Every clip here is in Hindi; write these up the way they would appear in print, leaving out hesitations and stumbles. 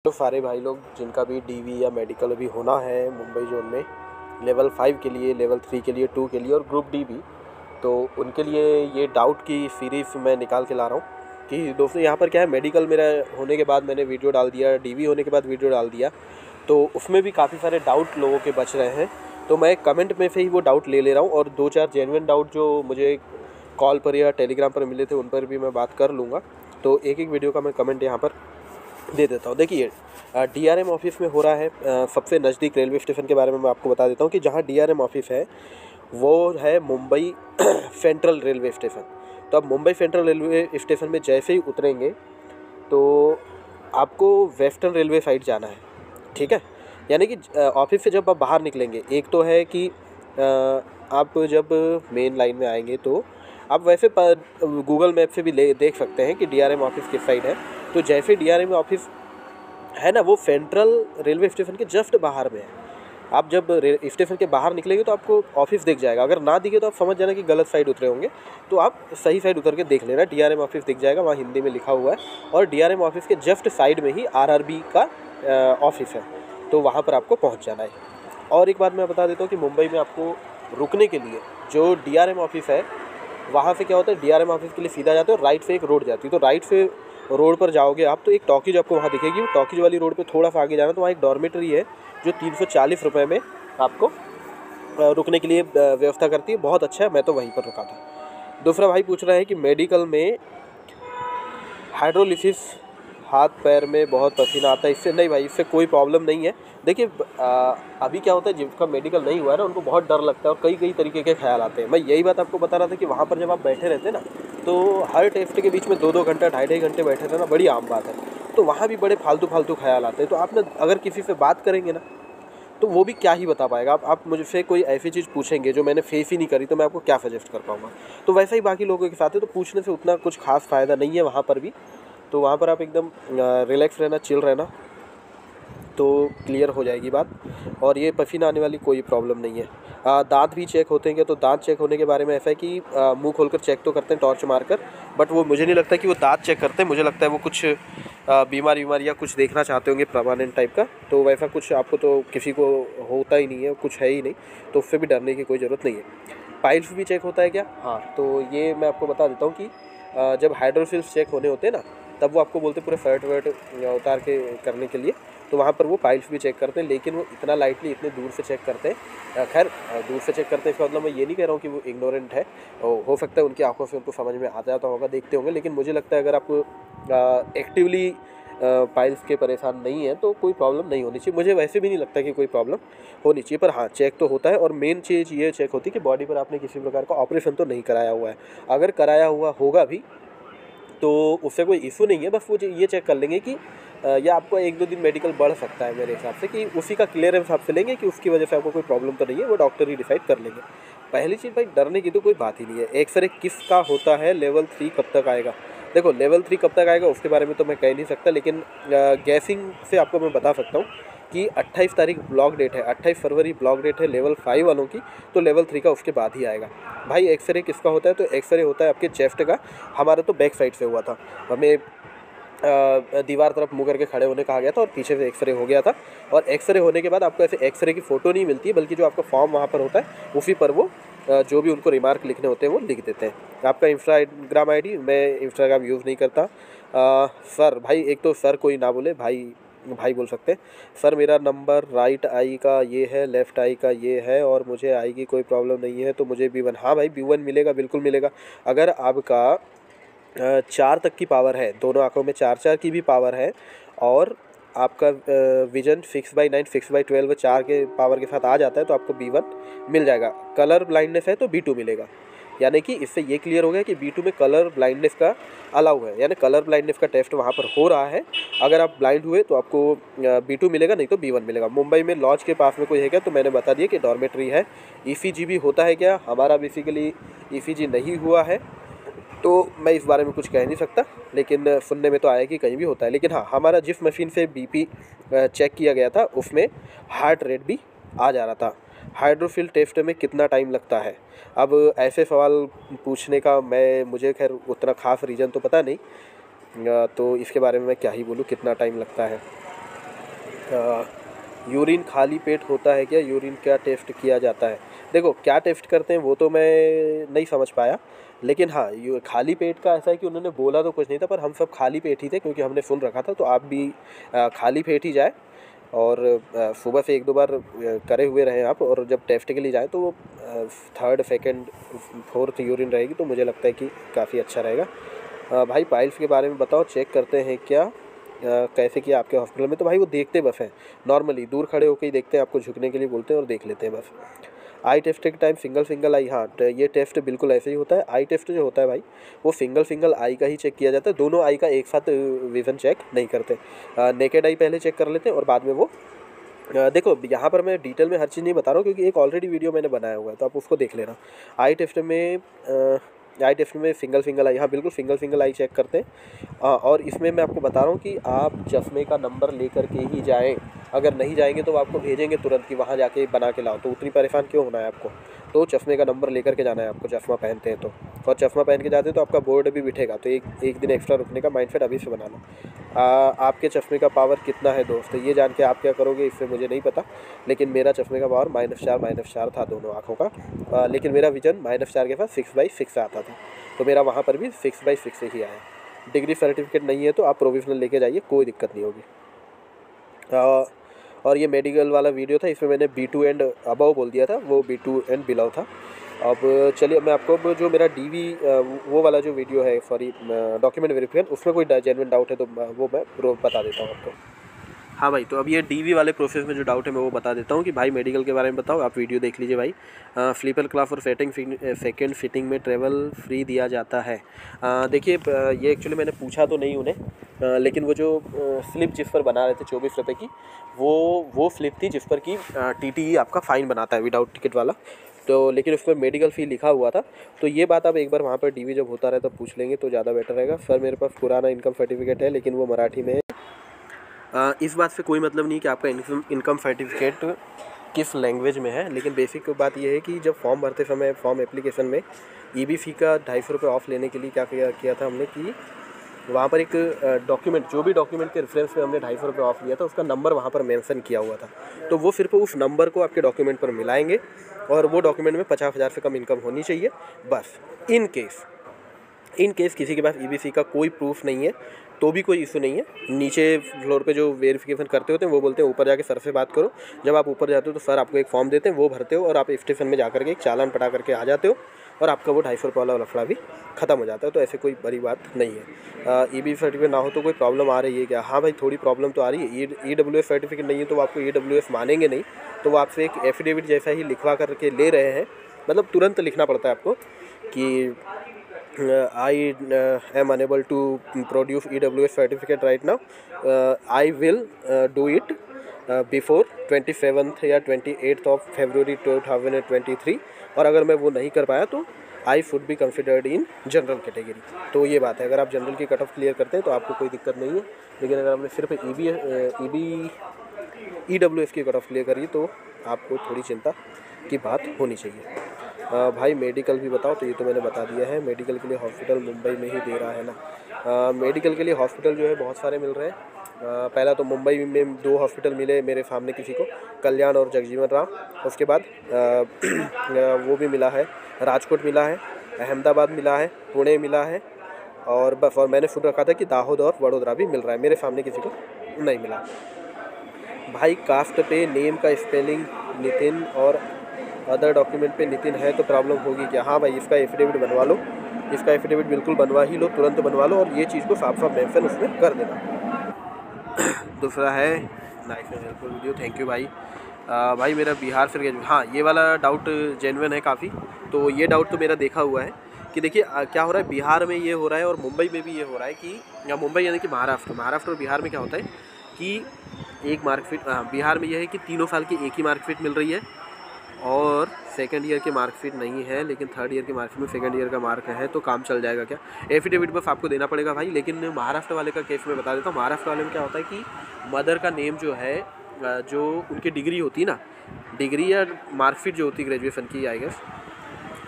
तो सारे भाई लोग जिनका भी डीवी या मेडिकल अभी होना है मुंबई जोन में, लेवल 5 के लिए, लेवल 3 के लिए, 2 के लिए और ग्रुप डी भी, तो उनके लिए ये डाउट की सीरीज़ मैं निकाल के ला रहा हूँ कि दोस्तों यहाँ पर क्या है, मेडिकल मेरा होने के बाद मैंने वीडियो डाल दिया, डीवी होने के बाद वीडियो डाल दिया, तो उसमें भी काफ़ी सारे डाउट लोगों के बच रहे हैं। तो मैं कमेंट में से ही वो डाउट ले रहा हूँ और 2-4 जेन्युइन डाउट जो मुझे कॉल पर या टेलीग्राम पर मिले थे उन पर भी मैं बात कर लूँगा। तो एक एक वीडियो का मैं कमेंट यहाँ पर दे देता हूँ। देखिए, डीआरएम ऑफिस में हो रहा है, सबसे नज़दीक रेलवे स्टेशन के बारे में मैं आपको बता देता हूँ कि जहाँ डीआरएम ऑफिस है वो है मुंबई सेंट्रल रेलवे स्टेशन। तो अब मुंबई सेंट्रल रेलवे स्टेशन में जैसे ही उतरेंगे तो आपको वेस्टर्न रेलवे साइड जाना है, ठीक है। यानी कि ऑफिस से जब आप बाहर निकलेंगे, एक तो है कि आप जब मेन लाइन में आएंगे तो आप वैसे गूगल मैप से भी देख सकते हैं कि डीआरएम ऑफिस किस साइड है। तो जैसे डीआरएम ऑफिस है ना, वो सेंट्रल रेलवे स्टेशन के जस्ट बाहर में है। आप जब स्टेशन के बाहर निकलेंगे तो आपको ऑफिस दिख जाएगा। अगर ना दिखे तो आप समझ जाना कि गलत साइड उतरे होंगे, तो आप सही साइड उतर के देख लेना। डीआरएम ऑफिस दिख जाएगा, वहाँ हिंदी में लिखा हुआ है, और डीआरएम ऑफिस के जस्ट साइड में ही आरआरबी का ऑफिस है, तो वहाँ पर आपको पहुँच जाना है। और एक बात मैं बता देता हूँ कि मुंबई में आपको रुकने के लिए जो डीआरएम ऑफिस है वहाँ से क्या होता है, डीआरएम ऑफिस के लिए सीधा जाते हो, राइट से एक रोड जाती है, तो राइट से रोड पर जाओगे आप तो एक टॉकीज आपको वहाँ दिखेगी। टॉकीज वाली रोड पे थोड़ा सा आगे जाना तो वहाँ एक डॉर्मेटरी है जो 340 रुपये में आपको रुकने के लिए व्यवस्था करती है। बहुत अच्छा है, मैं तो वहीं पर रुका था। दूसरा भाई पूछ रहा है कि मेडिकल में हाइड्रोलिसिस, हाथ पैर में बहुत पसीना आता है, इससे नहीं भाई, इससे कोई प्रॉब्लम नहीं है। देखिए अभी क्या होता है, जिनका मेडिकल नहीं हुआ है ना उनको बहुत डर लगता है और कई कई तरीके के ख्याल आते हैं। मैं यही बात आपको बता रहा था कि वहाँ पर जब आप बैठे रहते हैं ना, तो हर टेस्ट के बीच में 2-2 घंटा, 2.5 घंटे बैठे रहना बड़ी आम बात है। तो वहाँ भी बड़े फालतू ख्याल आते हैं। तो आप ना अगर किसी से बात करेंगे ना तो वो भी क्या ही बता पाएगा। आप मुझसे कोई ऐसी चीज़ पूछेंगे जो मैंने फेस ही नहीं करी, तो मैं आपको क्या सजेस्ट कर पाऊँगा। तो वैसा ही बाकी लोगों के साथ है, तो पूछने से उतना कुछ खास फ़ायदा नहीं है वहाँ पर भी। तो वहाँ पर आप एकदम रिलैक्स रहना, चिल रहना, तो क्लियर हो जाएगी बात। और ये पसीना आने वाली कोई प्रॉब्लम नहीं है। दांत भी चेक होते हैं क्या, तो दांत चेक होने के बारे में ऐसा है कि मुंह खोलकर चेक तो करते हैं टॉर्च मारकर, बट वो मुझे नहीं लगता कि वो दांत चेक करते हैं। मुझे लगता है वो कुछ बीमारी या कुछ देखना चाहते होंगे परमानेंट टाइप का। तो वैसा कुछ आपको तो किसी को होता ही नहीं है, कुछ है ही नहीं, तो उससे भी डरने की कोई ज़रूरत नहीं है। पाइल्स भी चेक होता है क्या? हाँ, तो ये मैं आपको बता देता हूँ कि जब हाइड्रोफिल्स चेक होने होते हैं ना, तब वो आपको बोलते हैं पूरे फैट वेट उतार के करने के लिए, तो वहाँ पर वो पाइल्स भी चेक करते हैं, लेकिन वो इतना लाइटली, इतने दूर से चेक करते हैं। खैर दूर से चेक करते हैं इसका मतलब मैं ये नहीं कह रहा हूँ कि वो इग्नोरेंट है, हो सकता है उनकी आंखों से उनको समझ में आ जाता होगा, देखते होंगे, लेकिन मुझे लगता है अगर आपको एक्टिवली पाइल्स के परेशान नहीं है तो कोई प्रॉब्लम नहीं होनी चाहिए। मुझे वैसे भी नहीं लगता कि कोई प्रॉब्लम होनी चाहिए, पर हाँ चेक तो होता है। और मेन चीज़ ये चेक होती है कि बॉडी पर आपने किसी प्रकार का ऑपरेशन तो नहीं कराया हुआ है। अगर कराया हुआ होगा भी तो उससे कोई इशू नहीं है, बस वो ये चेक कर लेंगे कि या आपको 1-2 दिन मेडिकल बढ़ सकता है मेरे हिसाब से, कि उसी का क्लियरेंस आपसे लेंगे कि उसकी वजह से आपको कोई प्रॉब्लम तो नहीं है, वो डॉक्टर ही डिसाइड कर लेंगे। पहली चीज़ भाई, डरने की तो कोई बात ही नहीं है। एक्सरे किसका होता है, लेवल 3 कब तक आएगा? देखो लेवल 3 कब तक आएगा उसके बारे में तो मैं कह नहीं सकता, लेकिन गैसिंग से आपको मैं बता सकता हूँ कि 28 तारीख ब्लॉक डेट है, 28 फरवरी ब्लॉक डेट है लेवल 5 वालों की, तो लेवल 3 का उसके बाद ही आएगा। भाई एक्सरे किसका होता है, तो एक्सरे होता है आपके चेस्ट का। हमारा तो बैक साइड से हुआ था, हमें दीवार तरफ मुँह करके खड़े होने कहा गया था और पीछे से एक्सरे हो गया था। और एक्सरे होने के बाद आपको ऐसे एक्सरे की फ़ोटो नहीं मिलती है, बल्कि जो आपका फॉर्म वहाँ पर होता है उसी पर वो जो भी उनको रिमार्क लिखने होते हैं वो लिख देते हैं। आपका इंस्टाग्राम आईडी, मैं इंस्टाग्राम यूज़ नहीं करता। सर भाई, एक तो सर कोई ना बोले, भाई भाई बोल सकते हैं। सर मेरा नंबर राइट आई का ये है, लेफ़्ट आई का ये है, और मुझे आई की कोई प्रॉब्लम नहीं है, तो मुझे B1, हाँ भाई B1 मिलेगा, बिल्कुल मिलेगा। अगर आपका 4 तक की पावर है, दोनों आँखों में 4-4 की भी पावर है, और आपका विजन 6/9, 6/12 4 के पावर के साथ आ जाता है, तो आपको B1 मिल जाएगा। कलर ब्लाइंडनेस है तो B2 मिलेगा। यानी कि इससे ये क्लियर हो गया कि B2 में कलर ब्लाइंडनेस का अलाउ है, यानी कलर ब्लाइंडनेस का टेस्ट वहाँ पर हो रहा है। अगर आप ब्लाइंड हुए तो आपको B2 मिलेगा, नहीं तो B1 मिलेगा। मुंबई में लॉज के पास में कोई है क्या, तो मैंने बता दिया कि डॉर्मेट्री है। ECG भी होता है क्या? हमारा बेसिकली ECG नहीं हुआ है, तो मैं इस बारे में कुछ कह नहीं सकता, लेकिन सुनने में तो आया कि कहीं भी होता है। लेकिन हाँ, हमारा जिस मशीन से BP चेक किया गया था उसमें हार्ट रेट भी आ जा रहा था। हाइड्रोफिल टेस्ट में कितना टाइम लगता है? अब ऐसे सवाल पूछने का मुझे खैर उतना ख़ास रीज़न तो पता नहीं, तो इसके बारे में मैं क्या ही बोलूँ कितना टाइम लगता है। यूरिन खाली पेट होता है क्या, यूरिन क्या टेस्ट किया जाता है? देखो क्या टेस्ट करते हैं वो तो मैं नहीं समझ पाया, लेकिन हाँ खाली पेट का ऐसा है कि उन्होंने बोला तो कुछ नहीं था, पर हम सब खाली पेट ही थे क्योंकि हमने सुन रखा था। तो आप भी खाली पेट ही जाए और सुबह से 1-2 बार करे हुए रहें आप, और जब टेस्ट के लिए जाएँ तो थर्ड सेकंड फोर्थ यूरिन रहेगी तो मुझे लगता है कि काफ़ी अच्छा रहेगा। भाई पाइल्स के बारे में बताओ, चेक करते हैं क्या, कैसे किया आपके हॉस्पिटल में? तो भाई वो देखते बस हैं, नॉर्मली दूर खड़े होकर ही देखते हैं, आपको झुकने के लिए बोलते हैं और देख लेते हैं बस। आई टेस्ट के टाइम सिंगल आई, हाँ ये टेस्ट बिल्कुल ऐसे ही होता है। आई टेस्ट जो होता है भाई वो सिंगल आई का ही चेक किया जाता है, दोनों आई का एक साथ विजन चेक नहीं करते। नेकेड आई पहले चेक कर लेते हैं और बाद में वो देखो यहाँ पर मैं डिटेल में हर चीज़ नहीं बता रहा हूँ क्योंकि एक ऑलरेडी वीडियो मैंने बनाया हुआ है तो आप उसको देख लेना। आई टेस्ट में सिंगल आई, हाँ बिल्कुल सिंगल आई चेक करते हैं। और इसमें मैं आपको बता रहा हूँ कि आप चश्मे का नंबर लेकर के ही जाएं, अगर नहीं जाएंगे तो आपको भेजेंगे तुरंत कि वहाँ जाके बना के लाओ, तो उतनी परेशान क्यों होना है आपको? तो चश्मे का नंबर लेकर के जाना है आपको, चश्मा पहनते हैं तो। और चश्मा पहन के जाते हैं तो आपका बोर्ड भी बिठेगा, तो एक दिन एक्स्ट्रा रुकने का माइंडसेट अभी से बना लो। आपके चश्मे का पावर कितना है दोस्त, ये जान के आप क्या करोगे इससे मुझे नहीं पता, लेकिन मेरा चश्मे का पावर -4 था दोनों आँखों का। लेकिन मेरा विजन -4 के पास 6/6 आता था, तो मेरा वहाँ पर भी 6/6 ही आया। डिग्री सर्टिफिकेट नहीं है तो आप प्रोविजनल लेके जाइए, कोई दिक्कत नहीं होगी। और ये मेडिकल वाला वीडियो था, इसमें मैंने B2 एंड अबव बोल दिया था, वो B2 एंड बिलो था। अब चलिए मैं आपको अब जो मेरा DV वो वाला जो वीडियो है, सॉरी डॉक्यूमेंट वेरिफिकेशन, उसमें कोई जेन्युइन डाउट है तो वो मैं बता देता हूँ आपको। हाँ भाई, तो अब ये DV वाले प्रोसेस में जो डाउट है मैं वो बता देता हूँ कि भाई मेडिकल के बारे में बताओ, आप वीडियो देख लीजिए भाई। स्लीपर क्लास और सेकंड सीटिंग में ट्रेवल फ्री दिया जाता है। देखिए ये एक्चुअली मैंने पूछा तो नहीं उन्हें, लेकिन वो जो स्लिप जिस पर बना रहे थे 24 रुपये की, वो स्लिप थी जिस पर कि TTE आपका फ़ाइन बनाता है विदाउट टिकट वाला, तो लेकिन उस पर मेडिकल फ़ी लिखा हुआ था। तो ये बात आप एक बार वहाँ पर DV जब होता रहे तब पूछ लेंगे तो ज़्यादा बेटर रहेगा। सर मेरे पास पुराना इनकम सर्टिफिकेट है लेकिन वो मराठी में है। इस बात से कोई मतलब नहीं कि आपका इनकम सर्टिफिकेट किस लैंग्वेज में है, लेकिन बेसिक बात यह है कि जब फॉर्म भरते समय फॉर्म एप्लीकेशन में EB फ़ी का 250 रुपये ऑफ लेने के लिए क्या किया था हमने कि वहाँ पर एक डॉक्यूमेंट, जो भी डॉक्यूमेंट के रेफरेंस में हमने 250 रुपये ऑफ लिया था उसका नंबर वहाँ पर मेंशन किया हुआ था, तो वो सिर्फ उस नंबर को आपके डॉक्यूमेंट पर मिलाएंगे और वो डॉक्यूमेंट में 50,000 से कम इनकम होनी चाहिए बस। इन केस किसी के पास EBC का कोई प्रूफ नहीं है तो भी कोई इशू नहीं है। नीचे फ्लोर पे जो वेरिफिकेशन करते होते हैं वो बोलते हैं ऊपर जाके सर से बात करो। जब आप ऊपर जाते हो तो सर आपको एक फॉर्म देते हैं, वो भरते हो और आप स्टेशन में जा करके एक चालान पटा करके आ जाते हो और आपका वो 250 रुपये वाला लफड़ा भी ख़त्म हो जाता है। तो ऐसे कोई बड़ी बात नहीं है। EB सर्टिफिकेट ना हो तो कोई प्रॉब्लम आ रही है क्या? हाँ भाई थोड़ी प्रॉब्लम तो आ रही है। EWS सर्टिफिकेट नहीं है तो आपको EWS मानेंगे नहीं, तो वो आपसे एक एफिडेविट जैसा ही लिखवा करके ले रहे हैं, मतलब तुरंत लिखना पड़ता है आपको कि I am unable to produce EWS certificate right now. I will do it before 27th या 28th of February 2023। और अगर मैं वो नहीं कर पाया तो I should be considered in general category. तो ये बात है, अगर आप जनरल की कट ऑफ क्लियर करते हैं तो आपको कोई दिक्कत नहीं है, लेकिन अगर आपने सिर्फ EWS की कट ऑफ क्लियर करी तो आपको थोड़ी चिंता की बात होनी चाहिए। भाई मेडिकल भी बताओ, तो ये तो मैंने बता दिया है। मेडिकल के लिए हॉस्पिटल मुंबई में ही दे रहा है ना? मेडिकल के लिए हॉस्पिटल जो है बहुत सारे मिल रहे हैं। पहला तो मुंबई में 2 हॉस्पिटल मिले मेरे सामने किसी को, कल्याण और जगजीवन राम। उसके बाद वो भी मिला है, राजकोट मिला है, अहमदाबाद मिला है, पुणे मिला है, और बस। और मैंने सुन रखा था कि दाहोद और वडोदरा भी मिल रहा है, मेरे सामने किसी को नहीं मिला। भाई कास्ट पे नेम का स्पेलिंग नितिन और अदर डॉक्यूमेंट पे नितिन है तो प्रॉब्लम होगी क्या? हाँ भाई इसका एफिडेविट बनवा लो, इसका एफिडेविट बिल्कुल बनवा ही लो, तुरंत बनवा लो और ये चीज़ को साफ साफ मेंशन उसमें कर देना। दूसरा है nice and helpful video, thank you भाई। भाई मेरा बिहार से, हाँ ये वाला डाउट जेन्युइन है काफ़ी। तो ये डाउट तो मेरा देखा हुआ है कि देखिए क्या हो रहा है, बिहार में ये हो रहा है और मुंबई में भी ये हो रहा है कि, या मुंबई यानी कि महाराष्ट्र और बिहार में क्या होता है कि एक मार्कशीट, बिहार में यह है कि 3 साल की एक ही मार्कशीट मिल रही है और सेकंड ईयर की मार्कशीट नहीं है, लेकिन थर्ड ईयर की मार्कशीट में सेकंड ईयर का मार्क है, तो काम चल जाएगा क्या? एफिडेविट बस आपको देना पड़ेगा भाई। लेकिन महाराष्ट्र वाले का केस में बता देता हूँ। महाराष्ट्र वाले में क्या होता है कि मदर का नेम जो है, जो उनकी डिग्री होती है ना, डिग्री या मार्कशीट जो होती है ग्रेजुएशन की आई गेस,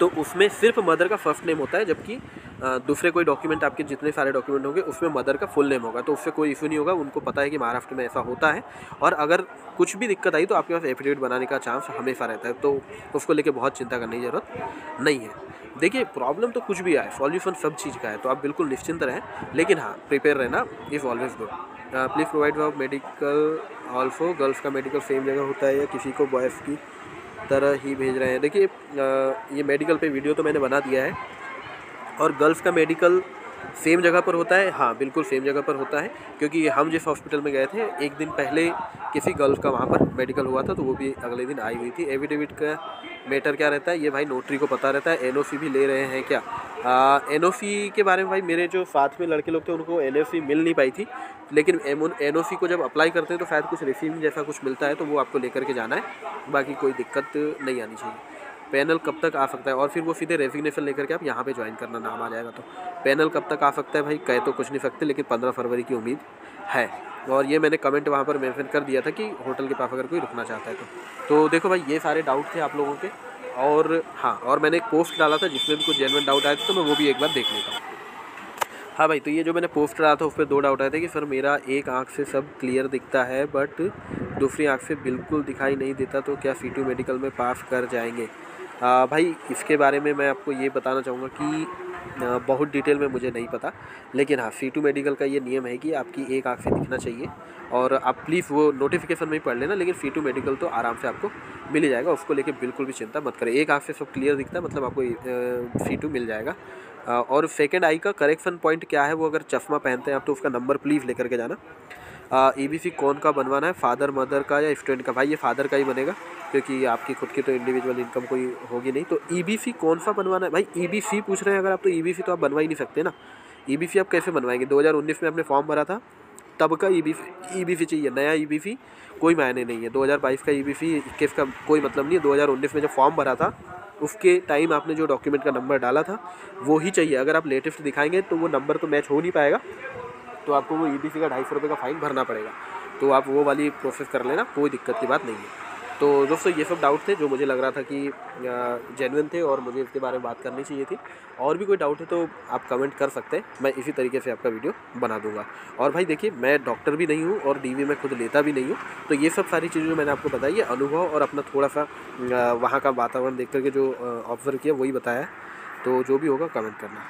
तो उसमें सिर्फ मदर का फर्स्ट नेम होता है, जबकि दूसरे कोई डॉक्यूमेंट, आपके जितने सारे डॉक्यूमेंट होंगे उसमें मदर का फुल नेम होगा, तो उससे कोई इशू नहीं होगा। उनको पता है कि महाराष्ट्र में ऐसा होता है, और अगर कुछ भी दिक्कत आई तो आपके पास एफिडेविट बनाने का चांस हमेशा रहता है, तो उसको लेके बहुत चिंता करने की ज़रूरत नहीं है। देखिए, प्रॉब्लम तो कुछ भी आए, सॉल्यूशन सब चीज़ का है, तो आप बिल्कुल निश्चिंत रहें, लेकिन हाँ, प्रिपेयर रहना is always good. Please provide medical also. Girls का मेडिकल सेम जगह होता है या किसी को बॉयज़ की तरह ही भेज रहे हैं? देखिए, ये मेडिकल पे वीडियो तो मैंने बना दिया है, और गर्ल्स का मेडिकल सेम जगह पर होता है। हाँ, बिल्कुल सेम जगह पर होता है, क्योंकि हम जिस हॉस्पिटल में गए थे, एक दिन पहले किसी गर्ल्स का वहाँ पर मेडिकल हुआ था, तो वो भी अगले दिन आई हुई थी। एफिडेविट का मैटर क्या रहता है, ये भाई नोटरी को पता रहता है। एनओसी भी ले रहे हैं क्या? एनओसी के बारे में भाई, मेरे जो साथ में लड़के लोग थे उनको एनओसी मिल नहीं पाई थी, लेकिन एनओसी को जब अप्लाई करते हैं तो शायद कुछ रिसीविंग जैसा कुछ मिलता है, तो वो आपको लेकर के जाना है, बाकी कोई दिक्कत नहीं आनी चाहिए। पैनल कब तक आ सकता है? और फिर वो सीधे रेजिग्नेशन लेकर के आप यहाँ पे ज्वाइन करना, नाम आ जाएगा। तो पैनल कब तक आ सकता है भाई, कह तो कुछ नहीं सकते, लेकिन 15 फरवरी की उम्मीद है। और ये मैंने कमेंट वहाँ पर मेंशन कर दिया था कि होटल के पास अगर कोई रुकना चाहता है तो देखो भाई, ये सारे डाउट थे आप लोगों के। और हाँ, और मैंने एक पोस्ट डाला था जिसमें भी कुछ जेन्युइन डाउट आए थे, तो मैं वो भी एक बार देख लेता हूँ। हाँ भाई, तो ये जो मैंने पोस्ट डाला था उस पर 2 डाउट आए थे कि सर मेरा एक आँख से सब क्लियर दिखता है बट दूसरी आँख से बिल्कुल दिखाई नहीं देता, तो क्या C2 मेडिकल में पास कर जाएंगे? भाई, इसके बारे में मैं आपको ये बताना चाहूँगा कि बहुत डिटेल में मुझे नहीं पता, लेकिन हाँ, C2 मेडिकल का ये नियम है कि आपकी एक आँख से दिखना चाहिए, और आप प्लीज़ वो नोटिफिकेशन में ही पढ़ लेना, लेकिन C2 मेडिकल तो आराम से आपको मिल ही जाएगा, उसको लेके बिल्कुल भी चिंता मत करें। एक आँख से सब क्लियर दिखता है मतलब आपको C2 मिल जाएगा। और सेकेंड आई का करेक्शन पॉइंट क्या है, वो अगर चश्मा पहनते हैं आप तो उसका नंबर प्लीज़ लेकर के जाना। EBC कौन का बनवाना है, फादर मदर का या स्टूडेंट का? भाई, ये फादर का ही बनेगा, क्योंकि आपकी खुद की तो इंडिविजुअल इनकम कोई होगी नहीं। तो EBC कौन सा बनवाना है भाई? EBC पूछ रहे हैं अगर आप, तो EBC तो आप बनवा ही नहीं सकते ना। EBC आप कैसे बनवाएंगे? 2019 में आपने फॉर्म भरा था तब का EBC चाहिए, नया EBC कोई मायने नहीं है। 2022 का EBC 21 का कोई मतलब नहीं है। 2019 में जब फॉर्म भरा था उसके टाइम आपने जो डॉक्यूमेंट का नंबर डाला था वो ही चाहिए। अगर आप लेटेस्ट दिखाएंगे तो वो नंबर तो मैच हो नहीं पाएगा, तो आपको वो EBC का 250 रुपये का फ़ाइन भरना पड़ेगा। तो आप वो वाली प्रोसेस कर लेना, कोई दिक्कत की बात नहीं है। तो दोस्तों, ये सब डाउट थे जो मुझे लग रहा था कि जेन्युइन थे और मुझे इसके बारे में बात करनी चाहिए थी। और भी कोई डाउट है तो आप कमेंट कर सकते हैं, मैं इसी तरीके से आपका वीडियो बना दूंगा। और भाई देखिए, मैं डॉक्टर भी नहीं हूँ और DV मैं खुद लेता भी नहीं हूँ, तो ये सब सारी चीज़ें जो मैंने आपको बताई है अनुभव और अपना थोड़ा सा वहाँ का वातावरण देख करके जो ऑब्ज़र्व किया वही बताया है। तो जो भी होगा कमेंट करना।